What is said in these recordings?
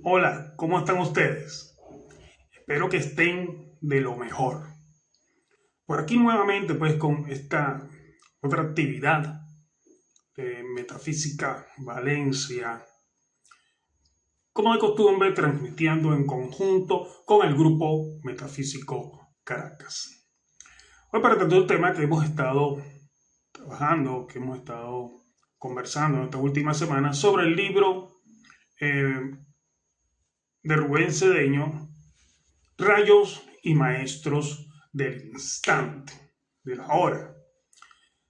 Hola, ¿cómo están ustedes? Espero que estén de lo mejor. Por aquí nuevamente, pues, con esta otra actividad de Metafísica Valencia, como de costumbre, transmitiendo en conjunto con el grupo Metafísico Caracas. Hoy para tratar un tema que hemos estado trabajando, que hemos estado conversando en esta última semana sobre el libro de Rubén Cedeño, Rayos y Maestros del Instante, de la hora.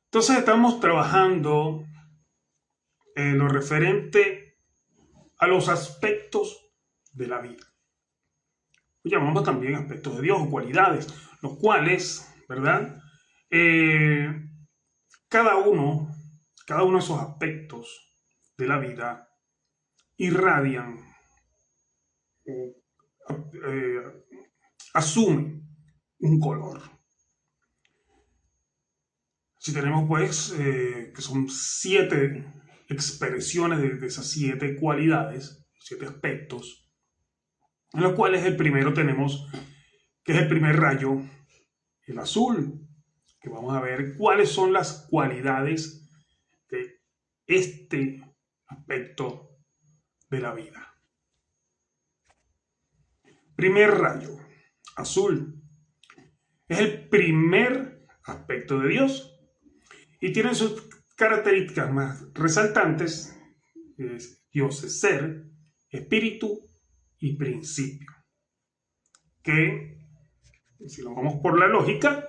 Entonces estamos trabajando en lo referente a los aspectos de la vida. Lo llamamos también aspectos de Dios o cualidades, los cuales, ¿verdad? Eh, cada uno, cada uno de esos aspectos de la vida irradian o asumen un color. Si tenemos pues que son 7 expresiones de esas 7 cualidades, 7 aspectos, en los cuales el primero tenemos que es el primer rayo, el azul, que vamos a ver cuáles son las cualidades de este aspecto de la vida. Primer rayo, azul, es el primer aspecto de Dios y tiene sus características más resaltantes. Dios es ser, espíritu y principio. Que, si nos vamos por la lógica,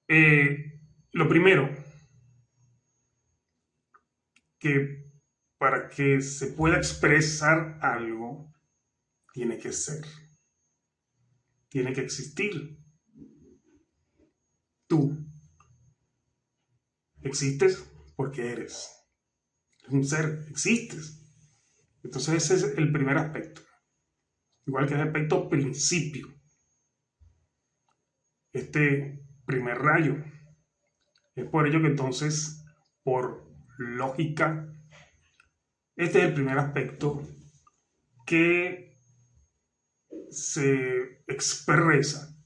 lo primero, que para que se pueda expresar algo, tiene que ser, tiene que existir. Tú existes porque eres un ser, existes. Entonces ese es el primer aspecto. Igual que el aspecto principio. Este primer rayo. Es por ello que entonces, por lógica, este es el primer aspecto que se expresa.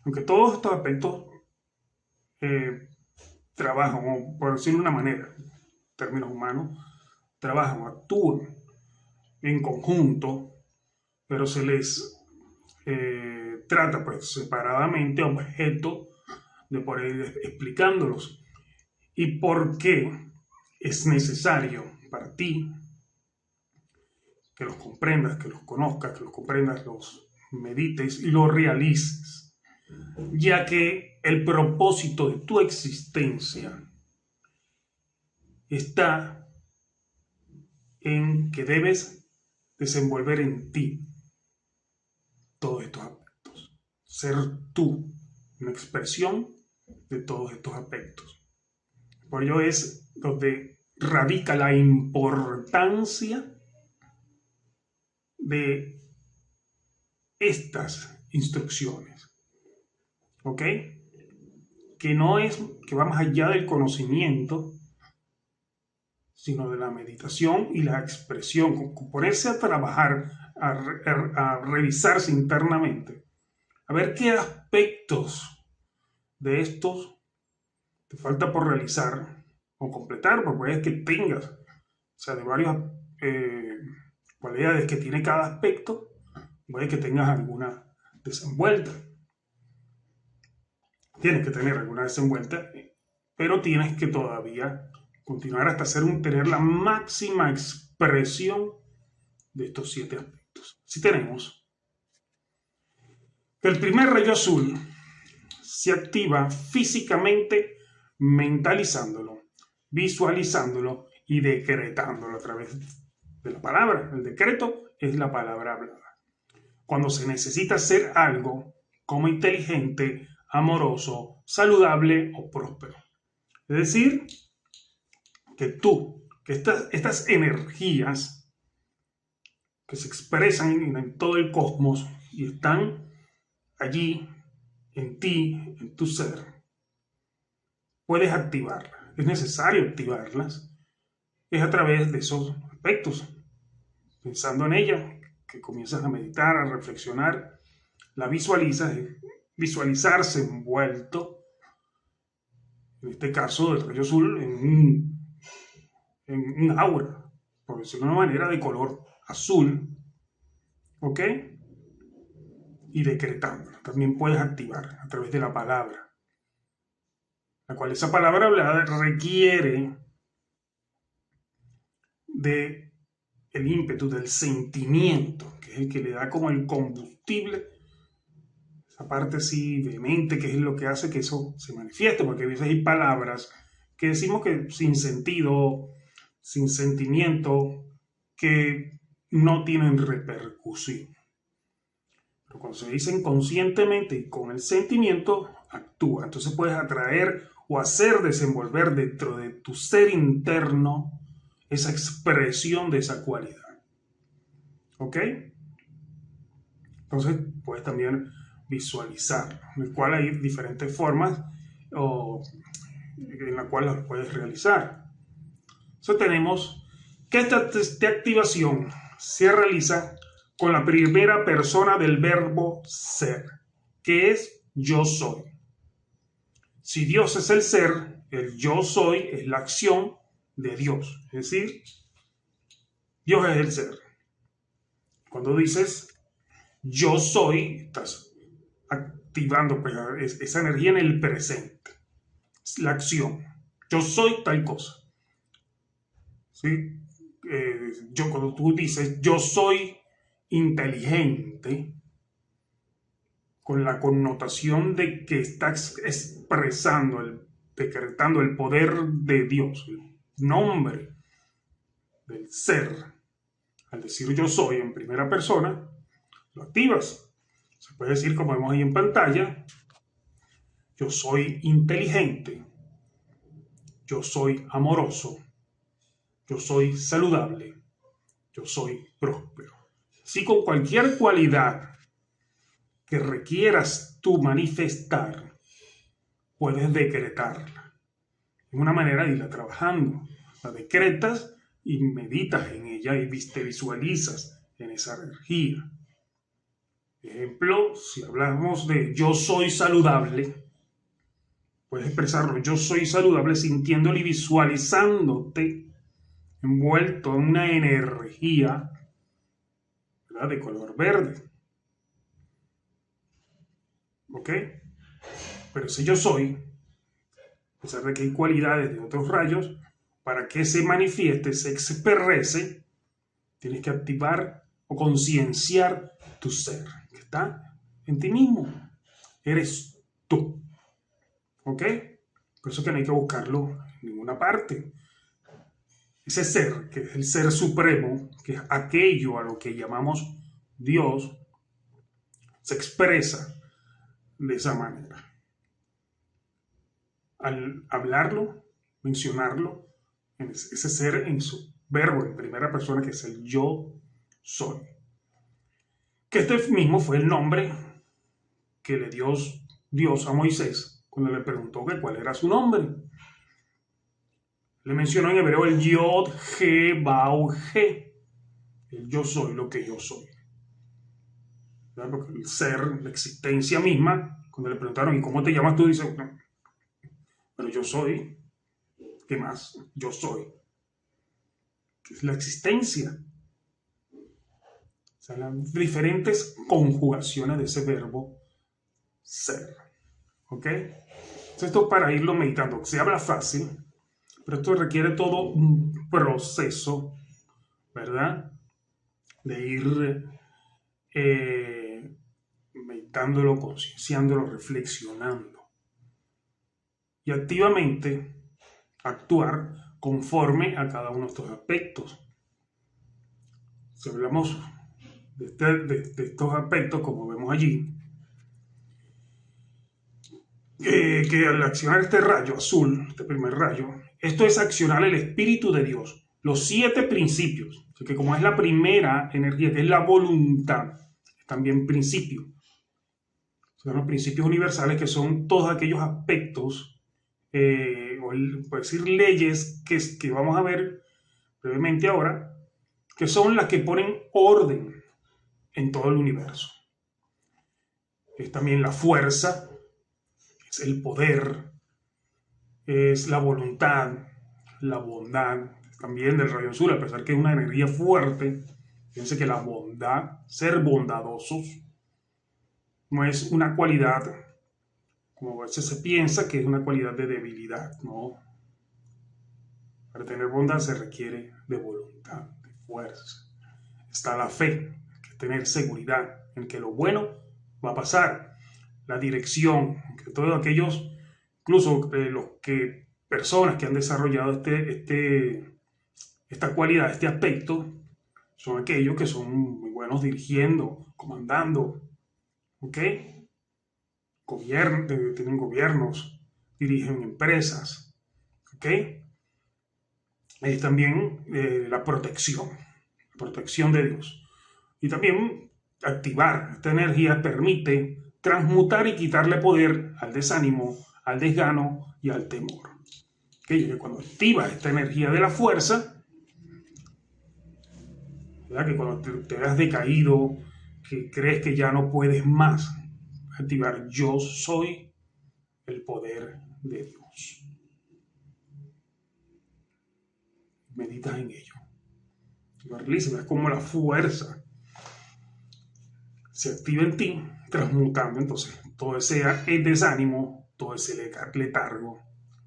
Aunque todos estos aspectos trabajan, o por decirlo de una manera, en términos humanos, trabajan o actúan en conjunto, pero se les trata pues separadamente, objeto de por ahí explicándolos. ¿Y por qué es necesario para ti que los comprendas, que los conozcas, que los comprendas, los medites y los realices? Ya que el propósito de tu existencia está en que debes desenvolver en ti todos estos aspectos. Ser tú, una expresión de todos estos aspectos. Por ello es donde radica la importancia de estas instrucciones. ¿Ok? Que no es que va más allá del conocimiento, sino de la meditación y la expresión, ponerse a trabajar, a revisarse internamente, a ver qué aspectos de estos te falta por realizar o completar, porque puede que tengas, o sea, de varias cualidades que tiene cada aspecto, puede que tengas alguna desenvuelta. Tienes que tener alguna desenvuelta, pero tienes que todavía continuar hasta tener la máxima expresión de estos 7 aspectos. Si tenemos que el primer rayo azul se activa físicamente mentalizándolo, visualizándolo y decretándolo a través de la palabra. El decreto es la palabra hablada. Cuando se necesita hacer algo como inteligente, amoroso, saludable o próspero. Es decir, que estas energías que se expresan en todo el cosmos y están allí, en ti, en tu ser, puedes activarlas. Es necesario activarlas. Es a través de esos aspectos. pensando en ella, que comienzas a meditar, a reflexionar, la visualizas, visualizarse envuelto, en este caso del rayo azul, en un aura, por decirlo de una manera, de color azul, ¿ok? Y decretando. También puedes activar a través de la palabra, la cual esa palabra hablada requiere de el ímpetu, del sentimiento, que es el que le da como el combustible, esa parte así vehemente, que es lo que hace que eso se manifieste, porque a veces hay palabras que decimos que sin sentido, sin sentimiento, que no tienen repercusión. Pero cuando se dicen conscientemente y con el sentimiento, actúa. Entonces puedes atraer o hacer desenvolver dentro de tu ser interno esa expresión de esa cualidad. ¿Ok? Entonces puedes también visualizar, en el cual hay diferentes formas en la cual las puedes realizar. Entonces tenemos que esta activación se realiza con la primera persona del verbo ser, que es yo soy. Si Dios es el ser, el yo soy es la acción de Dios. Es decir, Dios es el ser. Cuando dices yo soy, estás activando esa energía en el presente. Es la acción. Yo soy tal cosa. ¿Sí? Cuando tú dices yo soy inteligente, con la connotación de que estás expresando, decretando el poder de Dios, el nombre del ser, al decir yo soy en primera persona, lo activas. Se puede decir, como vemos ahí en pantalla, yo soy inteligente, yo soy amoroso, yo soy saludable, yo soy próspero. Si con cualquier cualidad que requieras tú manifestar, puedes decretarla. Es una manera de irla trabajando. La decretas y meditas en ella y te visualizas en esa energía. Ejemplo, si hablamos de yo soy saludable, puedes expresarlo, yo soy saludable sintiéndolo y visualizándote envuelto en una energía, ¿verdad?, de color verde. ¿Ok? Pero si yo soy, a pesar de que hay cualidades de otros rayos, para que se manifieste, se exprese, tienes que activar o concienciar tu ser, que está en ti mismo. Eres tú. ¿Ok? Por eso que no hay que buscarlo en ninguna parte. Ese ser, que es el ser supremo, que es aquello a lo que llamamos Dios, se expresa de esa manera. Al hablarlo, mencionarlo, ese ser en su verbo, en primera persona, que es el yo soy. Que este mismo fue el nombre que le dio Dios a Moisés cuando le preguntó que cuál era su nombre. Le mencionó en hebreo el Yod, He, Bau, He. El yo soy lo que yo soy. ¿Verdad? Porque el ser, la existencia misma, cuando le preguntaron, ¿y cómo te llamas tú? Dice, no, pero yo soy. ¿Qué más? Yo soy. Es la existencia. O sea, las diferentes conjugaciones de ese verbo ser. ¿Ok? Entonces, esto para irlo meditando. Se habla fácil, pero esto requiere todo un proceso, ¿verdad? De ir meditándolo, concienciándolo, reflexionando. Y activamente actuar conforme a cada uno de estos aspectos. Si hablamos de estos aspectos, como vemos allí, que al accionar este rayo azul, este primer rayo, esto es accionar el Espíritu de Dios, los 7 principios, así que como es la primera energía, que es la voluntad, es también principio. Son los principios universales, que son todos aquellos aspectos, o por decir leyes, que vamos a ver brevemente ahora, que son las que ponen orden en todo el universo. Es también la fuerza, es el poder, es la voluntad, la bondad, también del rayo azul, a pesar que es una energía fuerte. Fíjense que la bondad, ser bondadosos, no es una cualidad, como a veces se piensa que es una cualidad de debilidad, no. Para tener bondad se requiere de voluntad, de fuerza. Está la fe, que es tener seguridad en que lo bueno va a pasar, la dirección, que todos aquellos, incluso personas que han desarrollado esta cualidad, este aspecto, son aquellos que son muy buenos dirigiendo, comandando, ¿ok? Tienen gobiernos, dirigen empresas, ¿ok? También la protección de Dios. Y también activar esta energía permite transmutar y quitarle poder al desánimo, al desgano y al temor. Que cuando activa esta energía de la fuerza, ¿verdad? Que cuando te has decaído, que crees que ya no puedes más, activar yo soy el poder de Dios. Meditas en ello. Lo realizas, ves como la fuerza se activa en ti, transmutando entonces todo ese desánimo, todo ese letargo,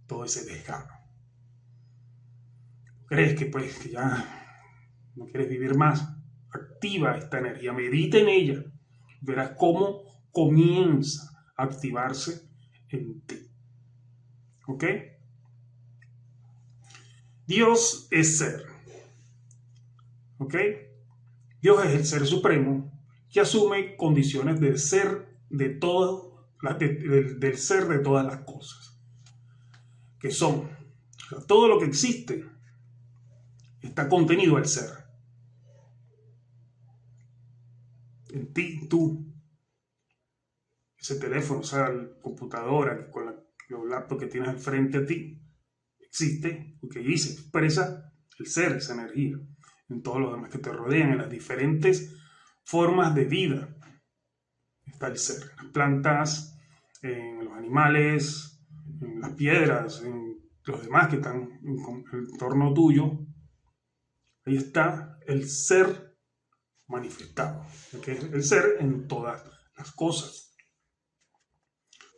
todo ese desgano. ¿Crees que pues que ya no quieres vivir más? Activa esta energía, medita en ella, verás cómo comienza a activarse en ti. ¿Ok? Dios es ser. ¿Ok? Dios es el ser supremo que asume condiciones del ser de todo, del ser de todas las cosas. Que son, o sea, todo lo que existe está contenido al ser. En ti, tú, ese teléfono, o sea, la computadora, con los laptops que tienes al frente a ti, existe porque ahí se expresa el ser, esa energía, en todos los demás que te rodean, en las diferentes formas de vida está el ser, en las plantas, en los animales, en las piedras, en los demás que están en el entorno tuyo. Ahí está el ser manifestado, que es el ser en todas las cosas.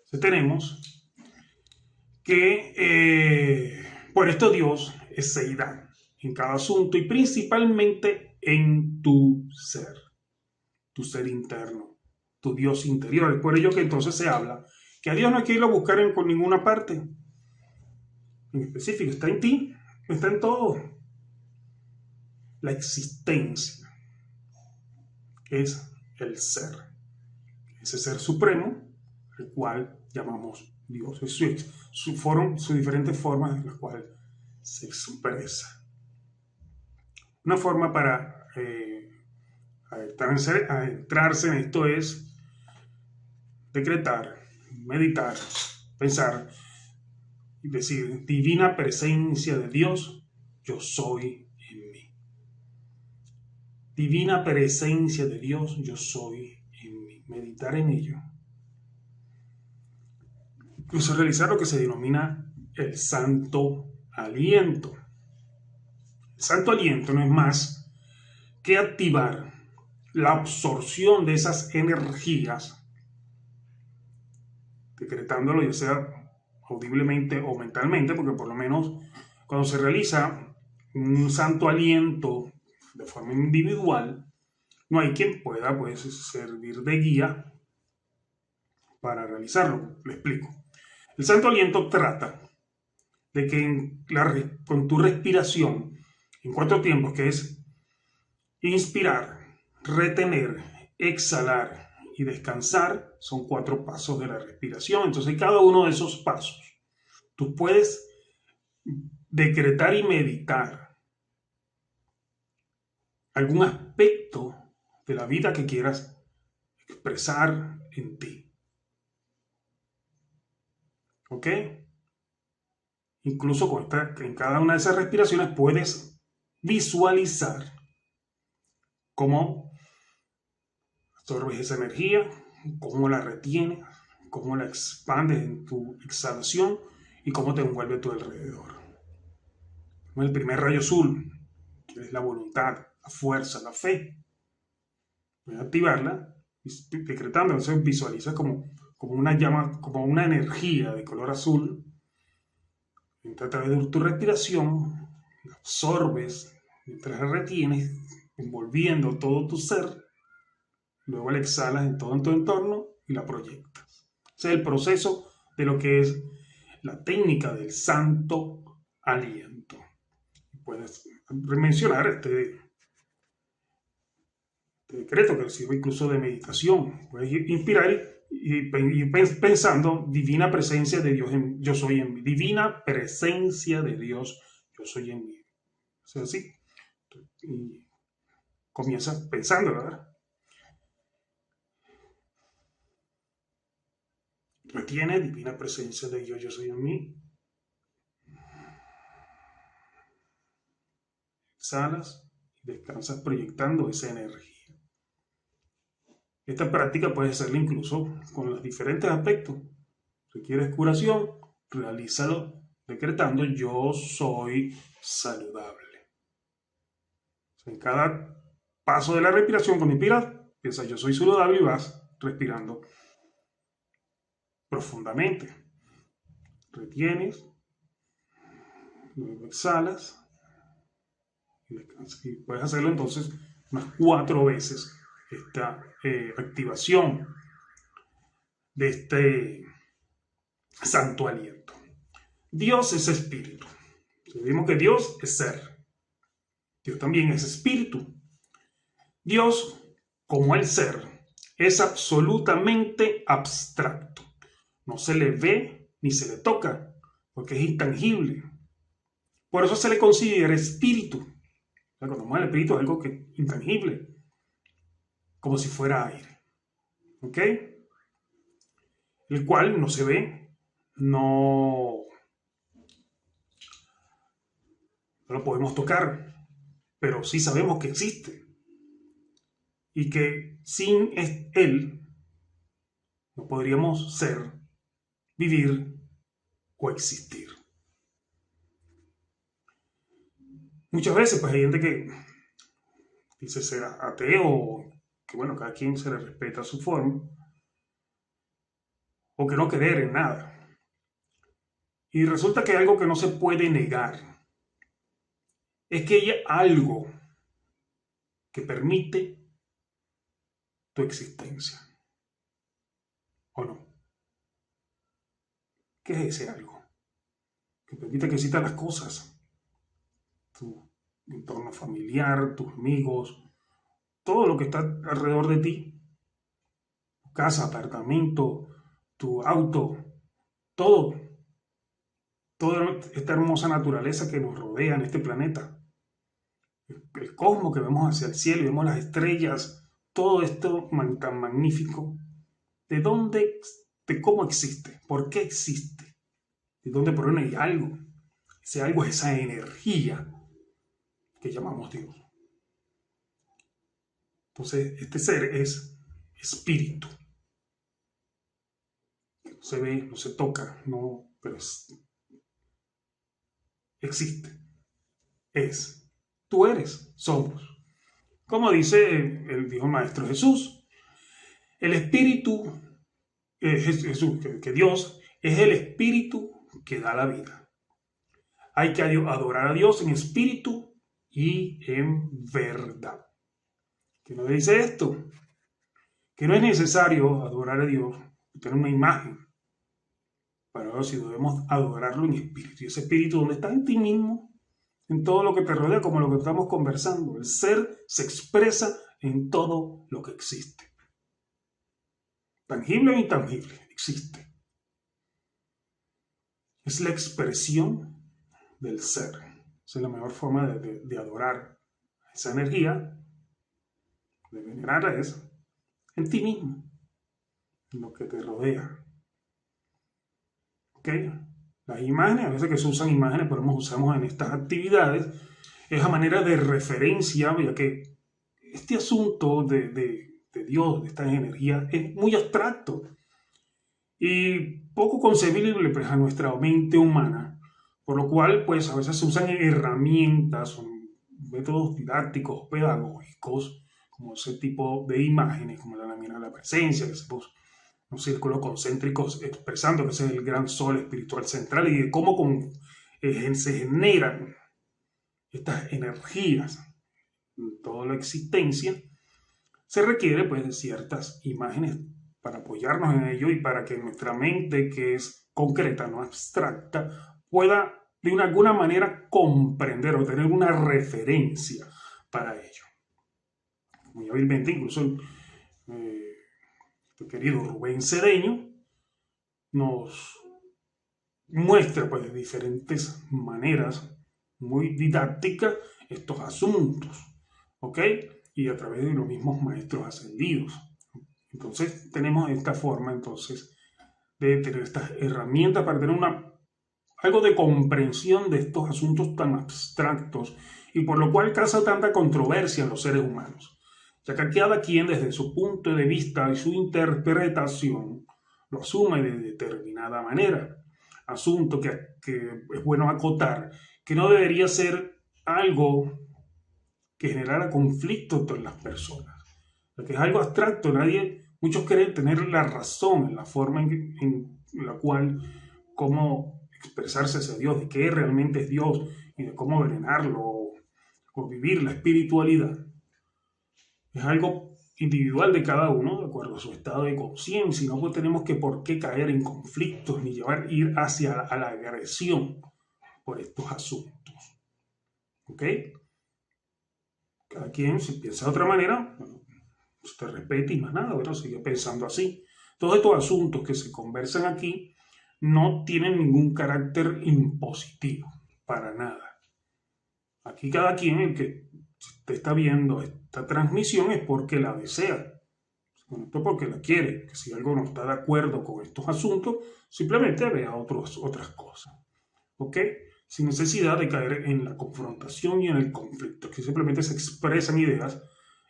Entonces tenemos que por esto Dios es seidad en cada asunto y principalmente en tu ser interno, tu Dios interior. Es por ello que entonces se habla que a Dios no hay que irlo a buscar por ninguna parte en específico, está en ti, está en todo. La existencia es el ser, ese ser supremo, el cual llamamos Dios. Es sus diferentes formas en las cuales se expresa. Una forma para adentrarse en esto es decretar, meditar, pensar y decir, divina presencia de Dios, yo soy en mí. Divina presencia de Dios, yo soy en mí. Meditar en ello. Incluso realizar lo que se denomina el santo aliento. El santo aliento no es más que activar la absorción de esas energías, decretándolo ya sea audiblemente o mentalmente, porque por lo menos cuando se realiza un santo aliento de forma individual, no hay quien pueda pues, servir de guía para realizarlo. Le explico. El santo aliento trata de que con tu respiración, en 4 tiempos, que es inspirar, retener, exhalar y descansar, son 4 pasos de la respiración. Entonces, cada uno de esos pasos, tú puedes decretar y meditar algún aspecto de la vida que quieras expresar en ti. ¿Ok? Incluso en cada una de esas respiraciones puedes visualizar cómo absorbes esa energía, cómo la retienes, cómo la expandes en tu exhalación y cómo te envuelve a tu alrededor. El primer rayo azul, que es la voluntad, la fuerza, la fe. Voy a activarla, decretando, entonces visualiza como una llama, como una energía de color azul. Entra a través de tu respiración, la absorbes, mientras la retienes, envolviendo todo tu ser. Luego la exhalas en todo tu entorno y la proyectas. Ese es el proceso de lo que es la técnica del santo aliento. Puedes mencionar este decreto que sirve incluso de meditación. Puedes inspirar y pensando divina presencia de Dios, yo soy en mí. Divina presencia de Dios, yo soy en mí. O sea, así. Y comienza pensando, ¿verdad? Retiene divina presencia de Dios, yo soy en mí. Exhalas y descansas proyectando esa energía. Esta práctica puedes hacerla incluso con los diferentes aspectos. Si quieres curación, realízalo decretando yo soy saludable. En cada paso de la respiración, cuando inspiras, piensas yo soy saludable y vas respirando profundamente. Retienes, luego exhalas y descansas. Y puedes hacerlo entonces unas 4 veces esta activación de este santo aliento. Dios es espíritu. Sabemos que Dios es ser. Dios también es espíritu. Dios, como el ser, es absolutamente abstracto. No se le ve ni se le toca, porque es intangible. Por eso se le considera espíritu. O sea, cuando hablamos del espíritu es algo que es intangible, como si fuera aire. ¿Ok? El cual no se ve, no lo podemos tocar, pero sí sabemos que existe. Y que sin él no podríamos ser, vivir o existir. Muchas veces pues hay gente que dice ser ateo, que bueno, cada quien se le respeta su forma, o que no creer en nada. Y resulta que algo que no se puede negar es que hay algo que permite tu existencia. ¿O no? ¿Qué es ese algo? Que permite que existan las cosas. Tu entorno familiar, tus amigos, todo lo que está alrededor de ti. Tu casa, apartamento, tu auto, todo. Toda esta hermosa naturaleza que nos rodea en este planeta. El cosmos que vemos hacia el cielo y vemos las estrellas, todo esto tan magnífico. ¿De dónde, de cómo existe? ¿Por qué existe? ¿De dónde proviene algo? Ese algo es esa energía que llamamos Dios. Entonces, este ser es espíritu. No se ve, no se toca, no, pero existe. Es. Tú eres, somos. Como dice el viejo maestro Jesús, el espíritu, Jesús, que Dios es el espíritu que da la vida. Hay que adorar a Dios en espíritu y en verdad. ¿Qué nos dice esto? Que no es necesario adorar a Dios, tener una imagen, para ver si debemos adorarlo en espíritu. Y ese espíritu, ¿dónde está? En ti mismo, en todo lo que te rodea, como lo que estamos conversando. El ser se expresa en todo lo que existe. Tangible o intangible, existe. Es la expresión del ser. Esa es la mejor forma de adorar esa energía, de venerarla, es en ti mismo, en lo que te rodea. ¿Ok? Las imágenes, a veces que se usan imágenes, pero usamos en estas actividades, es a manera de referencia, ya que este asunto de Dios, de estas energías, es muy abstracto y poco concebible pues, a nuestra mente humana, por lo cual pues a veces se usan herramientas o métodos didácticos, pedagógicos, como ese tipo de imágenes, como la lámina de la presencia, que se puso un círculo concéntrico expresando que ese es el gran sol espiritual central y de cómo se generan estas energías en toda la existencia. Se requiere pues de ciertas imágenes para apoyarnos en ello y para que nuestra mente, que es concreta, no abstracta, pueda de alguna manera comprender o tener una referencia para ello. Muy hábilmente, incluso tu querido Rubén Cedeño nos muestra pues, de diferentes maneras muy didácticas estos asuntos, ¿ok? Y a través de los mismos maestros ascendidos. Entonces tenemos esta forma entonces de tener estas herramientas para tener algo de comprensión de estos asuntos tan abstractos y por lo cual causa tanta controversia en los seres humanos, ya que cada quien desde su punto de vista y su interpretación lo asume de determinada manera. Asunto que es bueno acotar, que no debería ser algo que generara conflicto entre las personas, porque es algo abstracto, muchos creen tener la razón en la forma en la cual, cómo expresarse hacia Dios, de qué realmente es Dios y de cómo venerarlo o vivir la espiritualidad. Es algo individual de cada uno, de acuerdo a su estado de conciencia, y no tenemos por qué caer en conflictos ni ir hacia la agresión por estos asuntos. ¿Ok? Cada quien, si piensa de otra manera, usted respete y más nada, bueno, sigue pensando así. Todos estos asuntos que se conversan aquí no tienen ningún carácter impositivo, para nada. Aquí cada quien, el que te está viendo esta transmisión es porque la desea, porque la quiere, que si algo no está de acuerdo con estos asuntos, simplemente vea otras cosas, ¿ok? Sin necesidad de caer en la confrontación y en el conflicto, que simplemente se expresan ideas,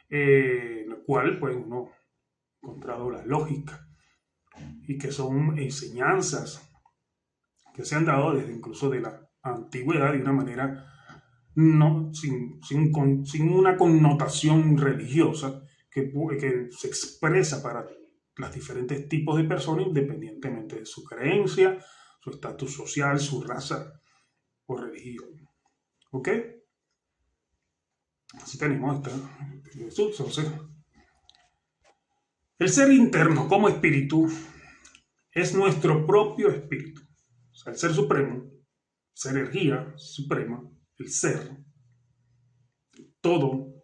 en la cual pues uno ha encontrado la lógica y que son enseñanzas que se han dado desde incluso de la antigüedad de una manera no, sin una connotación religiosa que se expresa para los diferentes tipos de personas independientemente de su creencia, su estatus social, su raza o religión. ¿Ok? Así tenemos entonces, el ser interno como espíritu es nuestro propio espíritu. O sea, el ser supremo, esa energía suprema, el ser, todo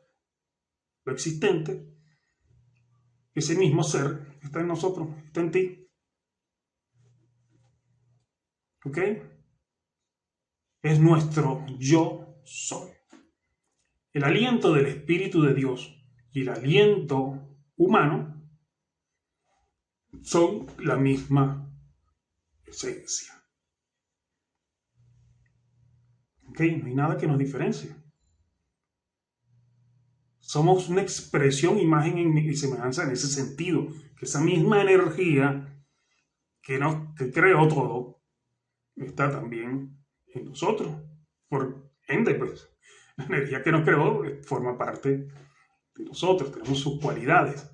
lo existente, ese mismo ser está en nosotros, está en ti. ¿Ok? Es nuestro yo soy. El aliento del Espíritu de Dios y el aliento humano son la misma esencia. ¿Ok? No hay nada que nos diferencie. Somos una expresión, imagen y semejanza en ese sentido, que esa misma energía que creó todo está también en nosotros. Por ende, pues, la energía que nos creó forma parte de nosotros, tenemos sus cualidades,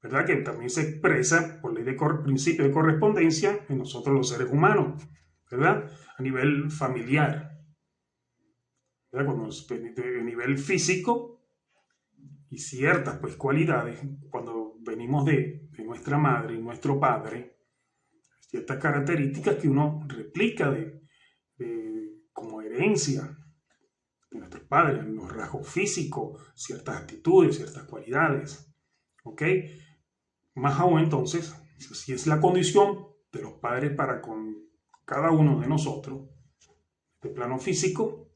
¿verdad? Que también se expresa por ley de principio de correspondencia en nosotros los seres humanos, ¿verdad? A nivel familiar, ¿verdad? Cuando a nivel físico y ciertas pues cualidades, cuando venimos de nuestra madre y nuestro padre, ciertas características que uno replica como herencia de nuestros padres, los rasgos físicos, ciertas actitudes, ciertas cualidades, ¿ok? Más aún entonces, si es la condición de los padres para con cada uno de nosotros, de plano físico,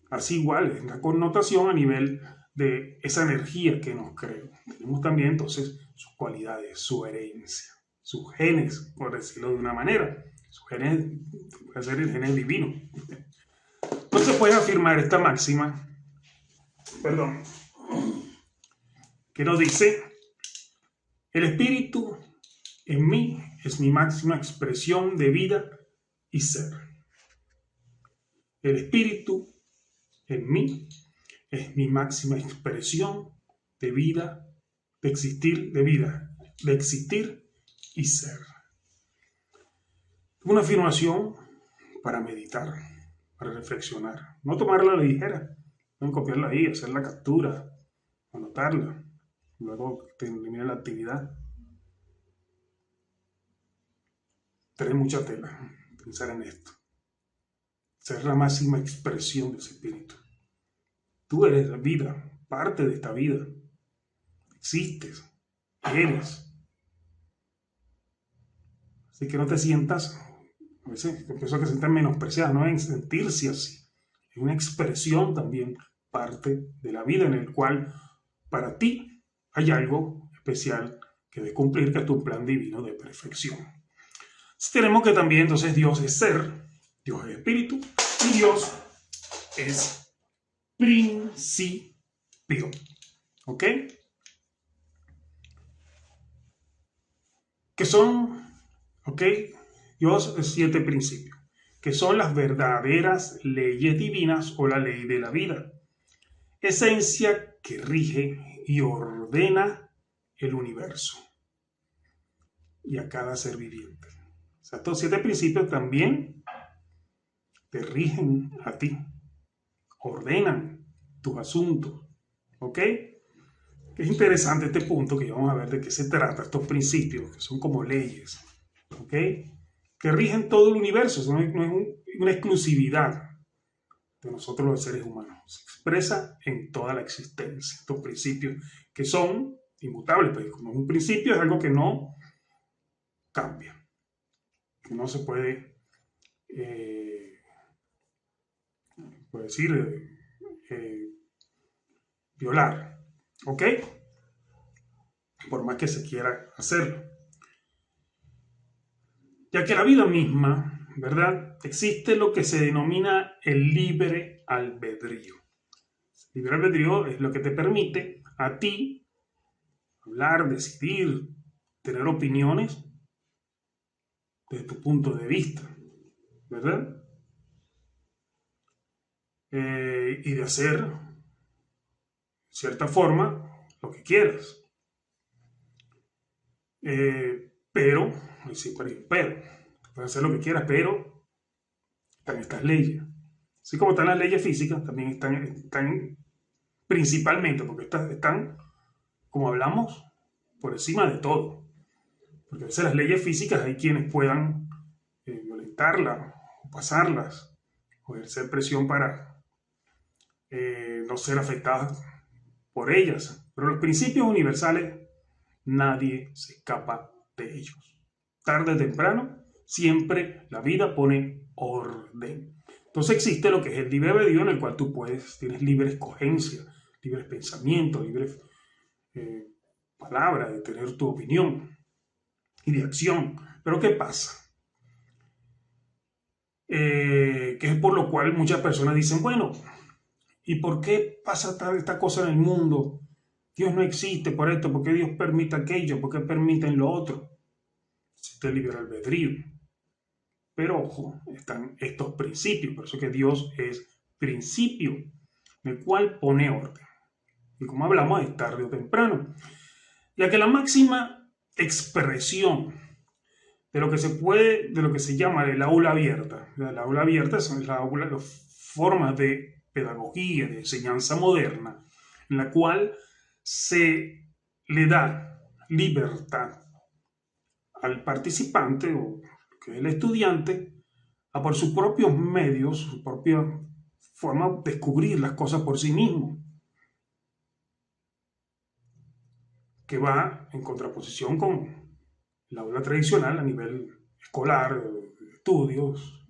así igual es la connotación a nivel de esa energía que nos creó. Tenemos también entonces sus cualidades, su herencia, sus genes, por decirlo de una manera. Sus genes, puede ser el gen divino. No se puede afirmar esta máxima, perdón, que nos dice: el espíritu en mí es mi máxima expresión de vida y ser. El espíritu en mí es mi máxima expresión de vida, de existir, de existir y ser. Una afirmación para meditar, para reflexionar. No tomarla a la ligera, no copiarla ahí, hacer la captura, anotarla, luego termine la actividad. Tener mucha tela, pensar en esto. Ser la máxima expresión de ese espíritu. Tú eres la vida, parte de esta vida. Existes, eres. Así que no te sientas, a veces empiezo a que se sientan menospreciadas, no en sentirse así. Es una expresión también, parte de la vida en el cual para ti hay algo especial que debes cumplir, que es tu plan divino de perfección. Tenemos que también, entonces, Dios es ser, Dios es espíritu y Dios es principio. ¿Ok? Que son, ¿ok? Dios es 7 principios, que son las verdaderas leyes divinas o la ley de la vida. Esencia que rige y ordena el universo y a cada ser viviente. O sea, estos 7 principios también te rigen a ti, ordenan tus asuntos, ¿ok? Es interesante este punto que vamos a ver de qué se trata, estos principios que son como leyes, ¿ok? Que rigen todo el universo, no es una exclusividad de nosotros los seres humanos, se expresa en toda la existencia, estos principios que son inmutables, pues como un principio es algo que no cambia, que no se puede decir, violar, ¿ok? Por más que se quiera hacerlo. Ya que la vida misma, ¿verdad? Existe lo que se denomina el libre albedrío. El libre albedrío es lo que te permite a ti hablar, decidir, tener opiniones desde tu punto de vista, ¿verdad? Y de hacer, de cierta forma, lo que quieras. Pero, siempre hay un pero. Puedes hacer lo que quieras, pero están estas leyes. Así como están las leyes físicas, también están principalmente, porque están, como hablamos, por encima de todo. Porque a veces las leyes físicas hay quienes puedan violentarlas, o pasarlas, o ejercer presión para no ser afectadas por ellas. Pero los principios universales, nadie se escapa de ellos. Tarde o temprano, siempre la vida pone orden. Entonces existe lo que es el libre albedrío, en el cual tú tienes libre escogencia, libre pensamiento, libre palabra, de tener tu opinión y de acción. Pero ¿qué pasa? Que es por lo cual muchas personas dicen, bueno, ¿y por qué pasa esta cosa en el mundo? Dios no existe por esto, ¿por qué Dios permite aquello? ¿Por qué permiten lo otro? Existe el libre albedrío. Pero ojo, están estos principios, por eso que Dios es principio, el cual pone orden. Y como hablamos, es tarde o temprano. Ya que la máxima expresión de lo que de lo que se llama el aula abierta. El aula abierta son las formas de pedagogía, de enseñanza moderna, en la cual se le da libertad al participante o que es el estudiante a por sus propios medios, su propia forma de descubrir las cosas por sí mismo, que va en contraposición con la aula tradicional a nivel escolar, de estudios,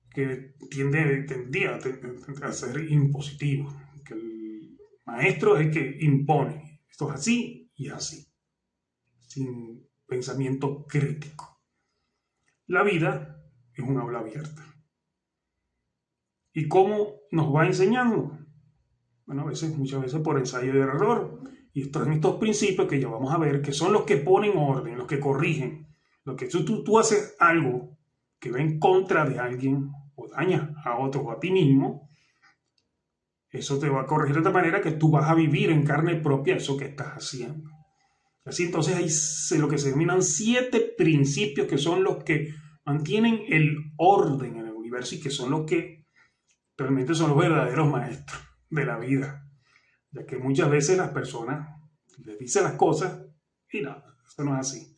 que tendía a ser impositivo, que el maestro es el que impone, esto es así y así, sin pensamiento crítico. La vida es un aula abierta. ¿Y cómo nos va enseñando? Bueno, muchas veces por ensayo y error. Y en estos principios que ya vamos a ver, que son los que ponen orden, los que corrigen. Lo que tú haces algo que va en contra de alguien o daña a otro o a ti mismo, eso te va a corregir de tal manera que tú vas a vivir en carne propia eso que estás haciendo. Así entonces hay lo que se denominan 7 principios que son los que mantienen el orden en el universo y que son los que realmente son los verdaderos maestros de la vida. Ya que muchas veces las personas les dicen las cosas y no, eso no es así.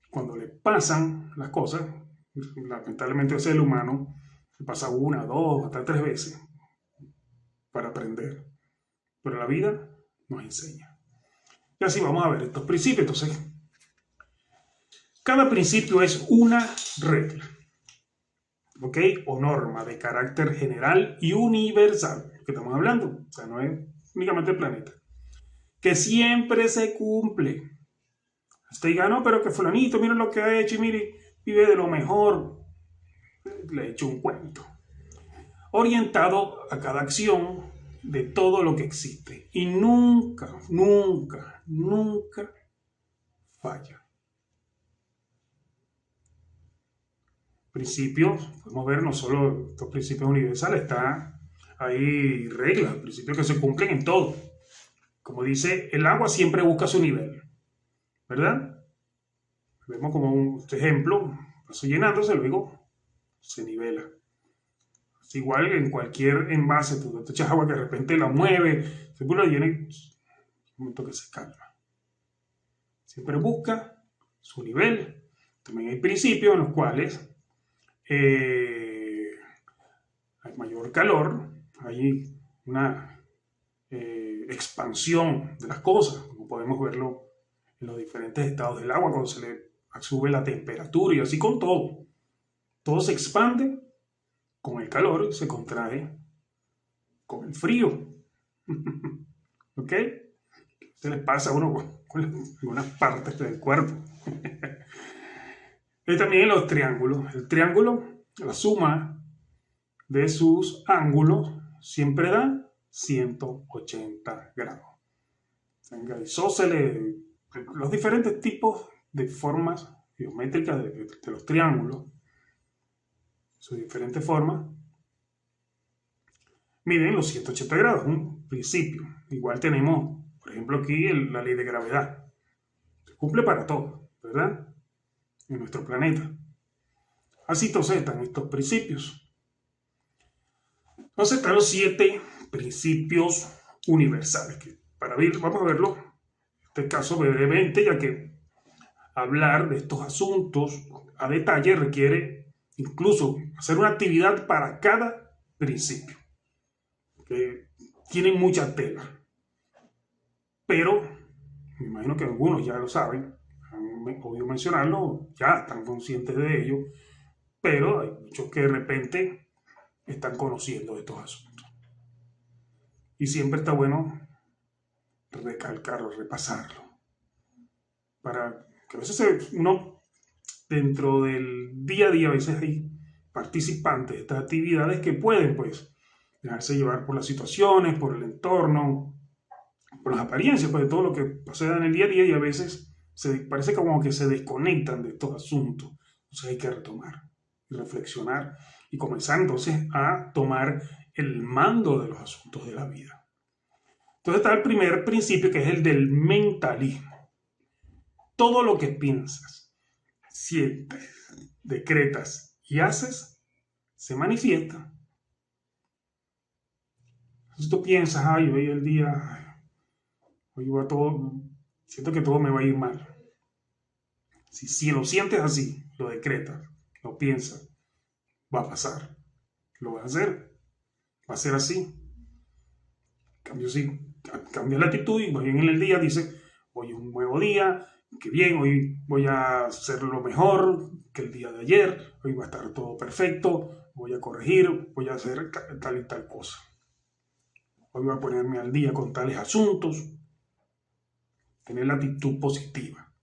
Cuando le pasan las cosas, lamentablemente ese el humano le pasa 1, 2, hasta 3 veces para aprender. Pero la vida nos enseña. Y así vamos a ver estos principios. Entonces, cada principio es una regla, ¿ok? O norma de carácter general y universal, que estamos hablando. O sea, no es únicamente el planeta. Que siempre se cumple. Usted diga, no, pero que fulanito, mira lo que ha hecho y mire, vive de lo mejor. Le he hecho un cuento. Orientado a cada acción de todo lo que existe. Y nunca, nunca, nunca falla. Principios, podemos ver no solo estos principios universales, hay reglas, principios que se cumplen en todo. Como dice, el agua siempre busca su nivel, ¿verdad? Vemos como un ejemplo, paso llenándose, luego se nivela. Es igual en cualquier envase, tú te echas agua que de repente la mueve, se pone llena y un momento que se calma. Siempre busca su nivel. También hay principios en los cuales hay mayor calor, hay una expansión de las cosas, como podemos verlo en los diferentes estados del agua, cuando se le sube la temperatura y así con todo. Todo se expande con el calor y se contrae con el frío. ¿Ok? Se les pasa a uno con algunas partes del cuerpo. Y también los triángulos. El triángulo, la suma de sus ángulos siempre da 180 grados. Isósceles, los diferentes tipos de formas geométricas de los triángulos, sus diferentes formas, miden los 180 grados, un principio. Igual tenemos, por ejemplo, aquí la ley de gravedad. Se cumple para todo, ¿verdad? En nuestro planeta. Así entonces están estos principios. Entonces están los 7 principios universales, que vamos a verlo, en este caso brevemente, ya que hablar de estos asuntos a detalle requiere incluso hacer una actividad para cada principio, que tienen mucha tela. Pero, me imagino que algunos ya lo saben, han podido mencionarlo, ya están conscientes de ello, pero hay muchos que de repente están conociendo estos asuntos. Y siempre está bueno recalcarlo, repasarlo, para que a veces uno, dentro del día a día, a veces hay participantes de estas actividades que pueden, pues, dejarse llevar por las situaciones, por el entorno, por las apariencias, pues, de todo lo que pasa en el día a día y a veces parece como que se desconectan de estos asuntos. Entonces hay que retomar y reflexionar y comenzar entonces a tomar el mando de los asuntos de la vida. Entonces está el primer principio, que es el del mentalismo. Todo lo que piensas, sientes, decretas y haces, se manifiesta. Entonces tú piensas, ay, hoy el día, hoy va todo, siento que todo me va a ir mal. Si lo sientes así, lo decretas, lo piensas, va a pasar. Lo vas a hacer, va a ser así. Cambia la actitud y más bien en el día dice, hoy es un nuevo día, qué bien, hoy voy a hacerlo mejor que el día de ayer, hoy va a estar todo perfecto, voy a corregir, voy a hacer tal y tal cosa. Hoy voy a ponerme al día con tales asuntos. Tener la actitud positiva.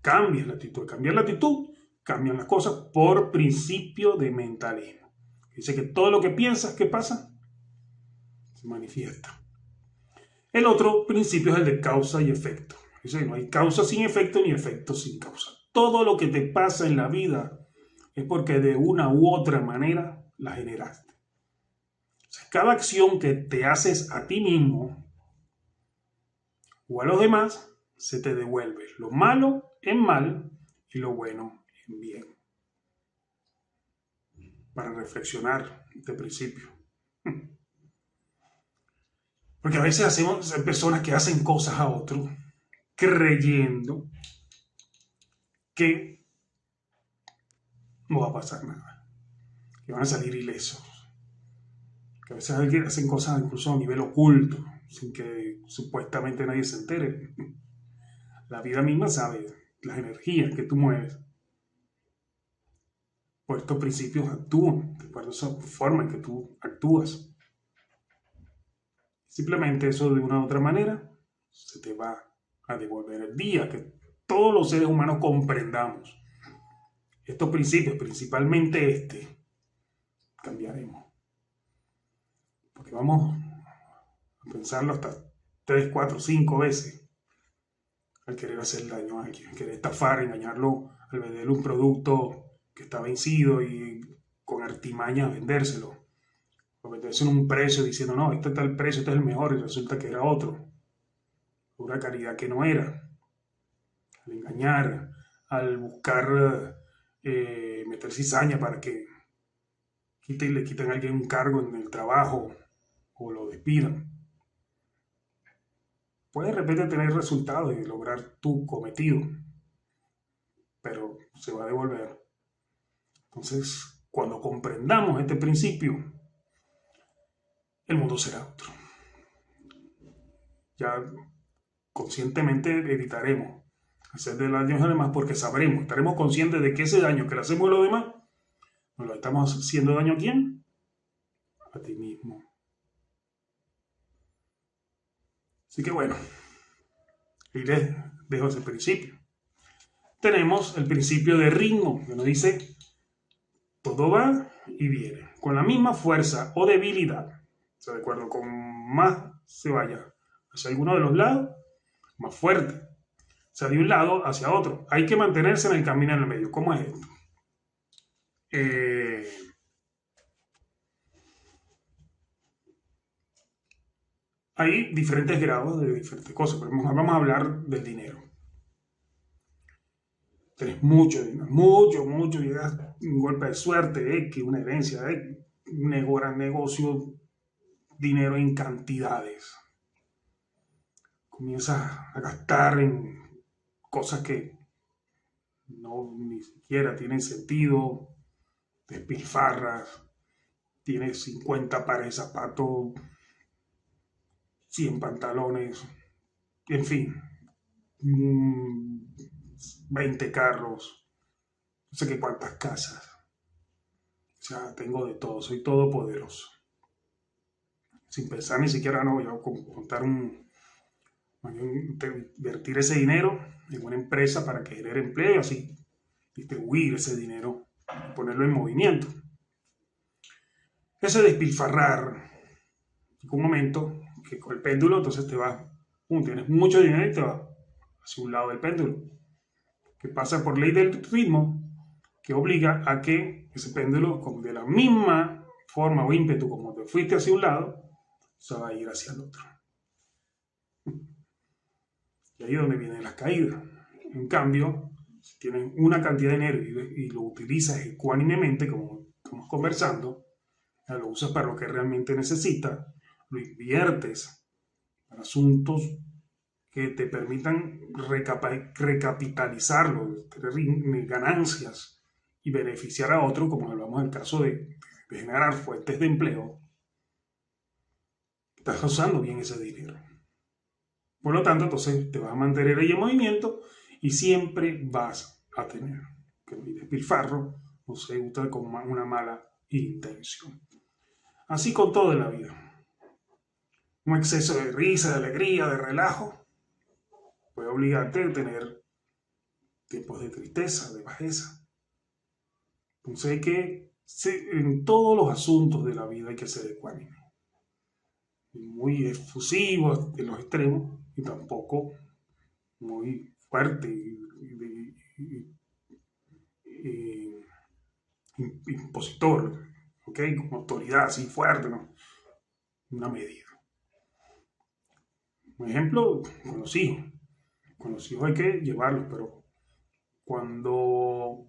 Cambia la actitud. Cambiar la actitud, cambian las cosas por principio de mentalismo. Dice que todo lo que piensas, ¿qué pasa? se manifiesta. El otro principio es el de causa y efecto. Dice, no hay causa sin efecto ni efecto sin causa. Todo lo que te pasa en la vida es porque de una u otra manera la generaste. O sea, cada acción que te haces a ti mismo o a los demás se te devuelve. Lo malo en mal y lo bueno en bien. Para reflexionar este principio. Porque a veces hay personas que hacen cosas a otros creyendo que no va a pasar nada, que van a salir ilesos. Que a veces hacen cosas incluso a nivel oculto, sin que supuestamente nadie se entere. La vida misma sabe las energías que tú mueves. Por estos principios actúan, por esa forma en que tú actúas. Simplemente eso de una u otra manera se te va a devolver. El día que todos los seres humanos comprendamos estos principios, principalmente cambiaremos. Porque vamos a pensarlo hasta 3, 4, 5 veces al querer hacer daño a alguien, al querer estafar, engañarlo, al venderle un producto que está vencido y con artimañas vendérselo. O venderse en un precio diciendo, no, este está el precio, este es el mejor, y resulta que era otro. Una calidad que no era. Al engañar, al buscar meter cizaña para que le quiten a alguien un cargo en el trabajo o lo despidan. Puede de repente tener resultados y lograr tu cometido, pero se va a devolver. Entonces, cuando comprendamos este principio, el mundo será otro. Ya conscientemente evitaremos hacer daño a los demás porque estaremos conscientes de que ese daño que le hacemos a los demás, nos lo estamos haciendo daño a ¿quién? A ti mismo. Así que bueno, ahí les dejo ese principio. Tenemos el principio de ritmo, que nos dice, todo va y viene, con la misma fuerza o debilidad. O sea, de acuerdo con más se vaya hacia alguno de los lados, más fuerte. O sea, de un lado hacia otro. Hay que mantenerse en el camino en el medio. ¿Cómo es esto? Hay diferentes grados de diferentes cosas. Pero vamos a hablar del dinero. Tenés mucho dinero, mucho, llegas un golpe de suerte, que una herencia, un gran negocio, dinero en cantidades. Comienzas a gastar en cosas que no ni siquiera tienen sentido, despilfarras, tienes 50 pares de zapatos, 100 pantalones, en fin, 20 carros, no sé qué cuántas casas. O sea, tengo de todo, soy todopoderoso. Sin pensar ni siquiera, no voy a contar invertir ese dinero en una empresa para que genere empleo y así distribuir ese dinero y ponerlo en movimiento. Ese despilfarrar, en un momento que con el péndulo, entonces te vas, tienes mucho dinero y te vas hacia un lado del péndulo, que pasa por ley del ritmo, que obliga a que ese péndulo, de la misma forma o ímpetu como te fuiste hacia un lado, se va a ir hacia el otro. Y ahí es donde vienen las caídas. En cambio, si tienes una cantidad de dinero y lo utilizas ecuánimemente, como estamos conversando, lo usas para lo que realmente necesitas, lo inviertes para asuntos que te permitan recapitalizarlo, tener ganancias y beneficiar a otro, como hablamos del caso de generar fuentes de empleo, estás usando bien ese dinero. Por lo tanto, entonces te vas a mantener ahí en movimiento y siempre vas a tener que no hay despilfarro, no se gusta con una mala intención. Así con todo en la vida. Un exceso de risa, de alegría, de relajo, puede obligarte a tener tiempos de tristeza, de bajeza. Entonces en todos los asuntos de la vida hay que ser ecuánime. muy efusivo en los extremos y tampoco muy fuerte y impositor, ¿ok? Con autoridad así fuerte, ¿no? Una medida. Por ejemplo, con los hijos. Con los hijos hay que llevarlos, pero cuando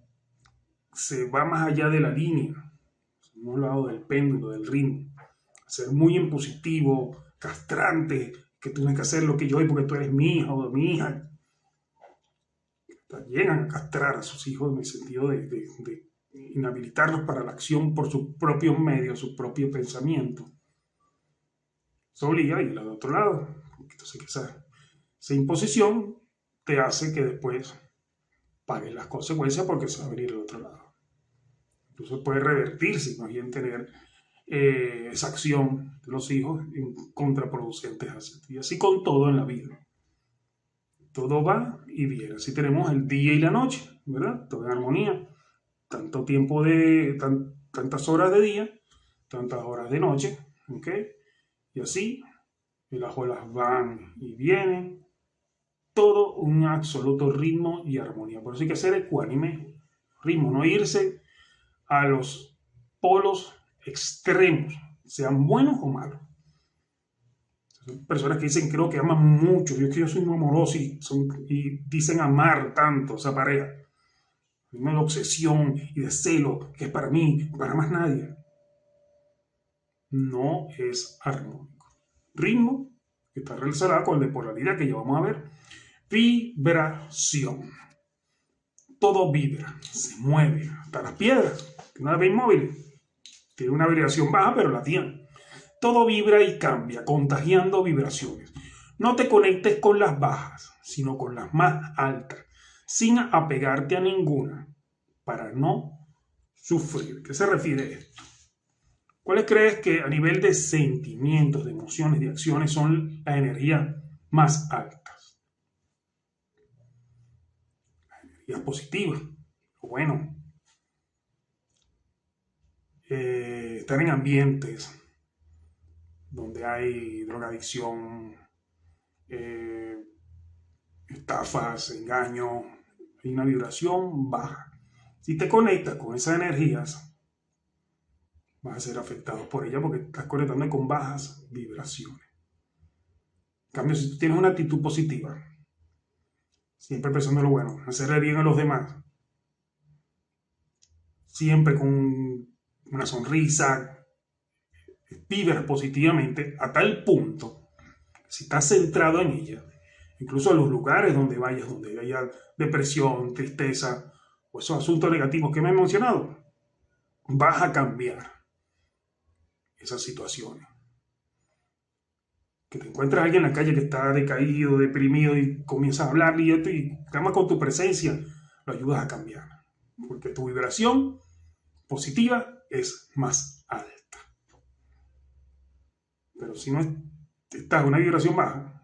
se va más allá de la línea, a un lado del péndulo, del ritmo, ser muy impositivo, castrante, que tú tienes que hacer lo que yo y porque tú eres mi hija o mi hija, llegan a castrar a sus hijos en el sentido de inhabilitarlos para la acción por sus propios medios, su propio pensamiento. Eso obliga a ir al otro lado. Entonces, esa imposición te hace que después pagues las consecuencias porque se va a venir al otro lado. Incluso puede revertirse, más bien tener esa acción de los hijos en contraproducentes hacia ti. Y así con todo en la vida. Todo va y viene. Así tenemos el día y la noche, ¿verdad? Todo en armonía. Tanto tiempo tantas horas de día, tantas horas de noche, ¿ok? Y así las olas van y vienen. Todo un absoluto ritmo y armonía. Por eso hay que ser ecuánime, ritmo, no irse a los polos extremos, sean buenos o malos. Son personas que dicen, creo que aman mucho, yo soy muy amoroso y dicen amar tanto a esa pareja. Una obsesión y de celo que es para mí, para más nadie. No es armónico. Ritmo, que está relacionado con la polaridad que ya vamos a ver. Vibración. Todo vibra, se mueve, hasta las piedras, que no las ven inmóviles. Tiene una vibración baja, pero la tiene. Todo vibra y cambia, contagiando vibraciones. No te conectes con las bajas, sino con las más altas, sin apegarte a ninguna, para no sufrir. ¿Qué se refiere a esto? ¿Cuáles crees que a nivel de sentimientos, de emociones, de acciones son las energías más altas? Las energías positivas. Bueno, estar en ambientes donde hay drogadicción, estafas, engaño, hay una vibración baja. Si te conectas con esas energías, vas a ser afectado por ellas porque estás conectando con bajas vibraciones. En cambio, si tú tienes una actitud positiva, siempre pensando en lo bueno, hacerle bien a los demás, siempre con una sonrisa, vibras positivamente a tal punto, si estás centrado en ella, incluso a los lugares donde vayas, donde haya depresión, tristeza o esos asuntos negativos que me he mencionado, vas a cambiar esas situaciones. Que te encuentras a alguien en la calle que está decaído, deprimido y comienzas a hablarle y además con tu presencia lo ayudas a cambiar. Porque tu vibración positiva es más alta. Pero si no estás en una vibración baja,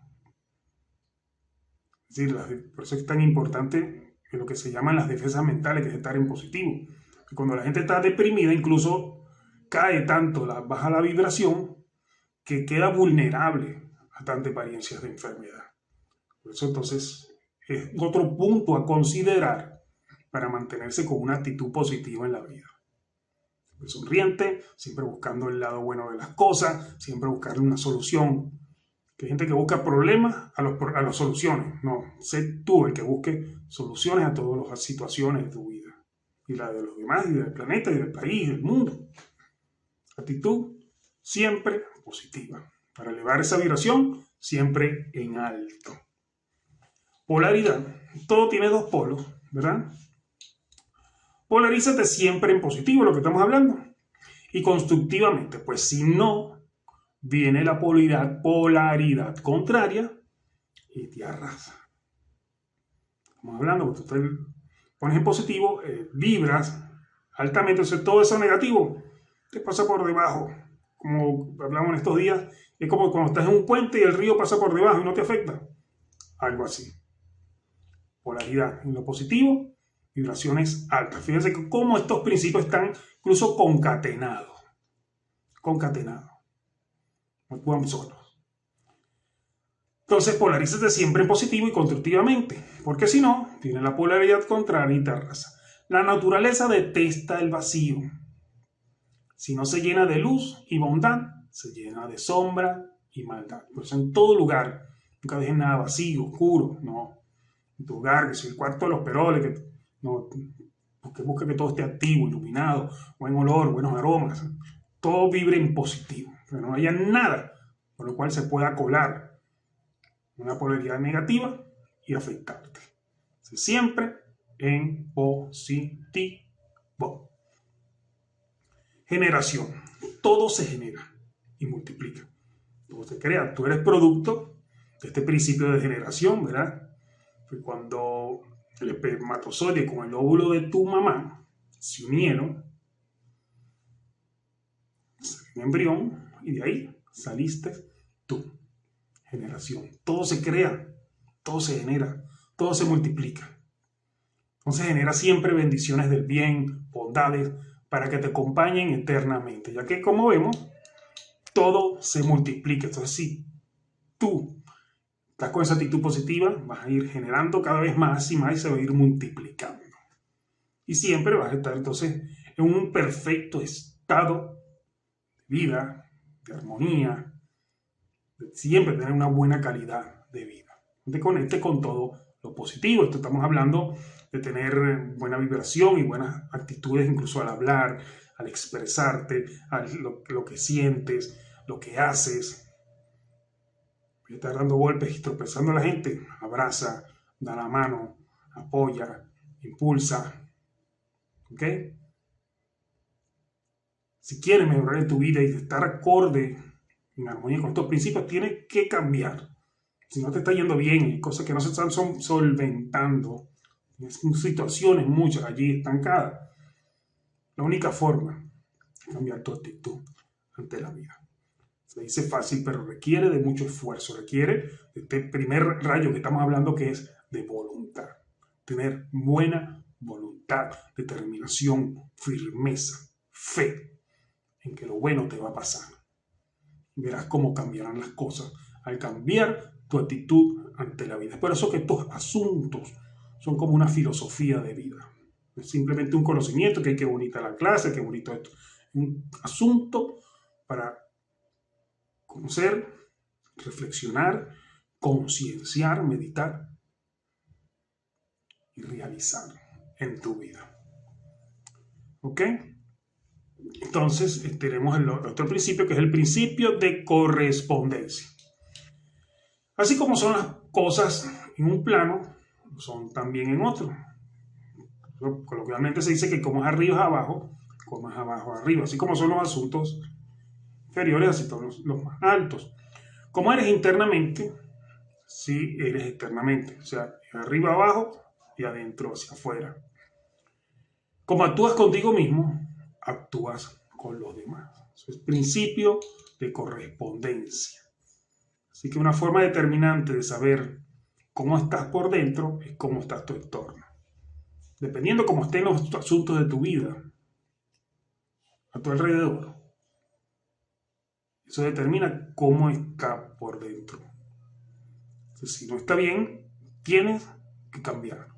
es decir, por eso es tan importante lo que se llaman las defensas mentales, que es estar en positivo. Y cuando la gente está deprimida, incluso cae tanto, baja la vibración, que queda vulnerable a tantas apariencias de enfermedad. Por eso entonces es otro punto a considerar para mantenerse con una actitud positiva en la vida. Siempre sonriente, siempre buscando el lado bueno de las cosas, siempre buscarle una solución. Que hay gente que busca problemas a las soluciones. No, sé tú el que busque soluciones a todas las situaciones de tu vida. Y la de los demás, y del planeta, y del país, del mundo. Actitud siempre positiva. Para elevar esa vibración, siempre en alto. Polaridad. Todo tiene dos polos, ¿verdad? Polarízate siempre en positivo, lo que estamos hablando. Y constructivamente, pues si no, viene la polaridad contraria y te arrasa. Estamos hablando, cuando tú te pones en positivo, vibras altamente, entonces todo eso negativo te pasa por debajo. Como hablamos en estos días, es como cuando estás en un puente y el río pasa por debajo y no te afecta. Algo así. Polaridad en lo positivo, vibraciones altas. Fíjense cómo estos principios están incluso concatenados. Concatenados. actúan solos. Entonces polarízate siempre en positivo y constructivamente, porque si no, tiene la polaridad contraria y te arrasa. La naturaleza detesta el vacío. Si no se llena de luz y bondad, se llena de sombra y maldad. Por eso en todo lugar, nunca dejes nada vacío, oscuro, no. En tu hogar, que si el cuarto de los peroles, que no, busca que todo esté activo, iluminado, buen olor, buenos aromas, todo vibre en positivo, que no haya nada por lo cual se pueda colar una polaridad negativa y afectarte. Siempre en positivo. Generación. Todo se genera y multiplica. Todo se crea. Tú eres producto de este principio de generación, ¿verdad? Fue cuando el espermatozoide con el óvulo de tu mamá se unieron, salió un embrión y de ahí saliste tú. Generación. Todo se crea, todo se genera, todo se multiplica. Entonces genera siempre bendiciones del bien, bondades, para que te acompañen eternamente, ya que como vemos, todo se multiplica. Entonces si tú estás con esa actitud positiva, vas a ir generando cada vez más y más y se va a ir multiplicando. Y siempre vas a estar entonces en un perfecto estado de vida, de armonía, de siempre tener una buena calidad de vida. Te conecte con todo lo positivo. Esto estamos hablando de tener buena vibración y buenas actitudes incluso al hablar, al expresarte, lo que sientes, lo que haces. Estás dando golpes y tropezando a la gente, abraza, da la mano, apoya, impulsa. ¿Ok? Si quieres mejorar en tu vida y estar acorde, en armonía con estos principios, tienes que cambiar. Si no te está yendo bien, hay cosas que no se están solventando, tienes situaciones muchas allí estancadas, la única forma es cambiar tu actitud ante la vida. Se dice fácil, pero requiere de mucho esfuerzo, requiere de este primer rayo que estamos hablando, que es de voluntad. Tener buena voluntad, determinación, firmeza, fe en que lo bueno te va a pasar. Verás cómo cambiarán las cosas al cambiar tu actitud ante la vida. Es por eso que estos asuntos son como una filosofía de vida. No es simplemente un conocimiento, que qué bonita la clase, qué bonito esto. Un asunto para conocer, reflexionar, concienciar, meditar y realizar en tu vida. ¿Ok? Entonces tenemos el otro principio, que es el principio de correspondencia. Así como son las cosas en un plano, son también en otro. Coloquialmente se dice que como es arriba es abajo, como es abajo es arriba. Así como son los asuntos inferiores, así son los más altos. Como eres internamente, sí eres externamente. O sea, arriba abajo y adentro hacia afuera. Como actúas contigo mismo, actúas con los demás. Eso es principio de correspondencia. Así que una forma determinante de saber cómo estás por dentro es cómo está tu entorno. Dependiendo cómo estén los asuntos de tu vida a tu alrededor, eso determina cómo está por dentro. Entonces, si no está bien, tienes que cambiar.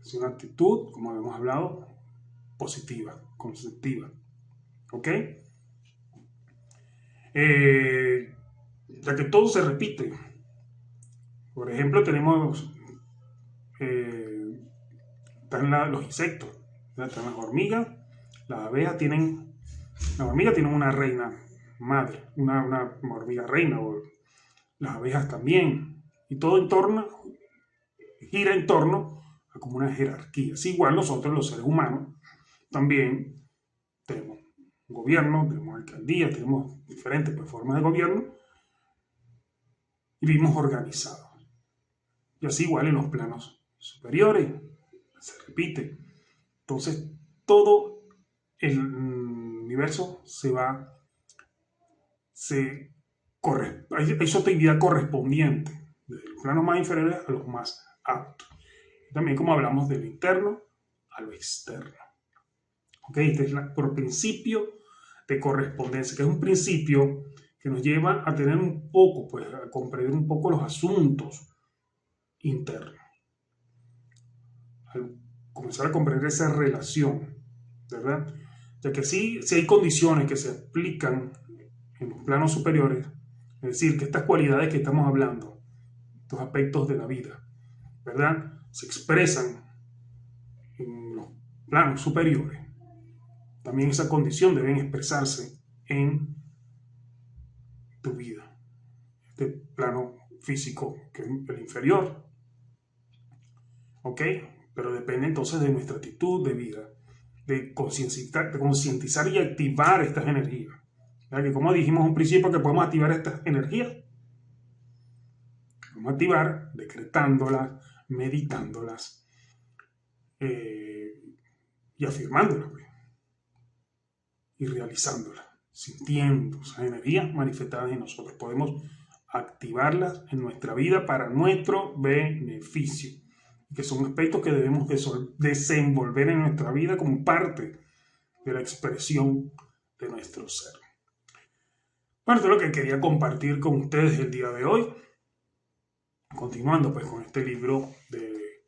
Es una actitud, como hemos hablado, positiva, constructiva. ¿Ok? Ya que todo se repite. Por ejemplo, tenemos están los insectos, están las hormigas, las abejas tienen, una reina madre, una hormiga reina, o las abejas también, y todo gira en torno a como una jerarquía. Es igual nosotros los seres humanos también tenemos un gobierno, tenemos alcaldías, tenemos diferentes formas de gobierno y vivimos organizados. Y así igual en los planos superiores, se repite. Entonces, todo el universo hay su actividad correspondiente, desde los planos más inferiores a los más altos. También como hablamos de lo interno a lo externo. ¿Ok? Este es por principio de correspondencia, que es un principio que nos lleva a tener un poco, pues a comprender un poco los asuntos internos. Al comenzar a comprender esa relación, ¿verdad? Ya que sí hay condiciones que se explican en los planos superiores, es decir, que estas cualidades que estamos hablando, estos aspectos de la vida, ¿verdad? Se expresan en los planos superiores. También esa condición deben expresarse en tu vida, este plano físico que es el inferior, ¿ok? Pero depende entonces de nuestra actitud de vida, de concientizar y activar estas energías. ¿Verdad? Que como dijimos en un principio que podemos activar estas energías, podemos activar decretándolas, meditándolas y afirmándolas, pues, y realizándolas, sintiendo esas energías manifestadas en nosotros. Podemos activarlas en nuestra vida para nuestro beneficio, que son aspectos que debemos desenvolver en nuestra vida como parte de la expresión de nuestro ser. Bueno, esto es lo que quería compartir con ustedes el día de hoy. Continuando pues con este libro de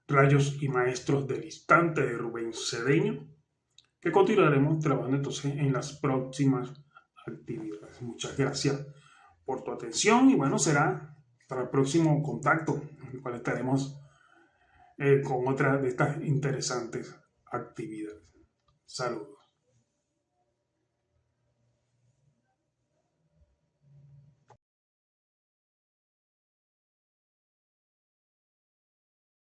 Rayos y Maestros del Instante de Rubén Cedeño, que continuaremos trabajando entonces en las próximas actividades. Muchas gracias por tu atención y bueno, será para el próximo contacto, en el cual estaremos con otra de estas interesantes actividades. Saludos.